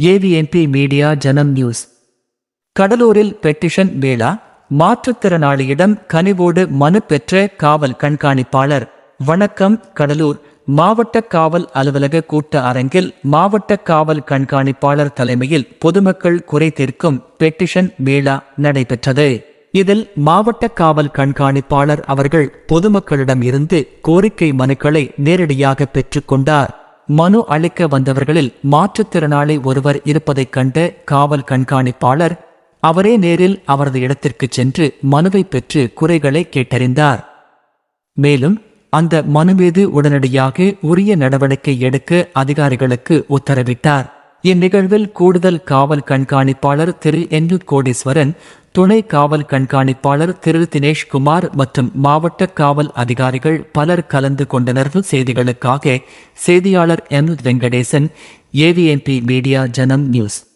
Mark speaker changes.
Speaker 1: ஏவிஎன்பி media ஜனம் news. கடலூரில் petition Mela. மாற்றுத்திறனாளியிடம் கனிவோடு மனு பெற்ற காவல் கண்காணிப்பாளர். வணக்கம். கடலூர் மாவட்ட காவல் அலுவலக கூட்ட அரங்கில் மாவட்ட காவல் கண்காணிப்பாளர் தலைமையில் பொதுமக்கள் குறை தீர்க்கும் பெட்டிஷன் மேளா நடைபெற்றது. இதில் மாவட்ட காவல் கண்காணிப்பாளர் அவர்கள் பொதுமக்களிடம் இருந்து கோரிக்கை மனுக்களை நேரடியாக பெற்றுக்கொண்டார். மனு அளிக்க வந்தவர்களில் மாற்றுத்திறனாளி ஒருவர் இருப்பதைக் கண்ட காவல் கண்காணிப்பாளர் அவரே நேரில் அவரது இடத்திற்கு சென்று மனுவை பெற்று குறைகளை கேட்டறிந்தார். மேலும் அந்த மனு மீது உடனடியாக உரிய நடவடிக்கை எடுக்க அதிகாரிகளுக்கு உத்தரவிட்டார். இந்நிகழ்வில் கூடுதல் காவல் கண்காணிப்பாளர் திரு என். கோடீஸ்வரன், துணை காவல் கண்காணிப்பாளர் திரு தினேஷ்குமார் மற்றும் மாவட்ட காவல் அதிகாரிகள் பலர் கலந்து கொண்டனர். செய்திகளுக்காக செய்தியாளர் எம். வெங்கடேசன், ஏவிஎன்பி மீடியா ஜனம் நியூஸ்.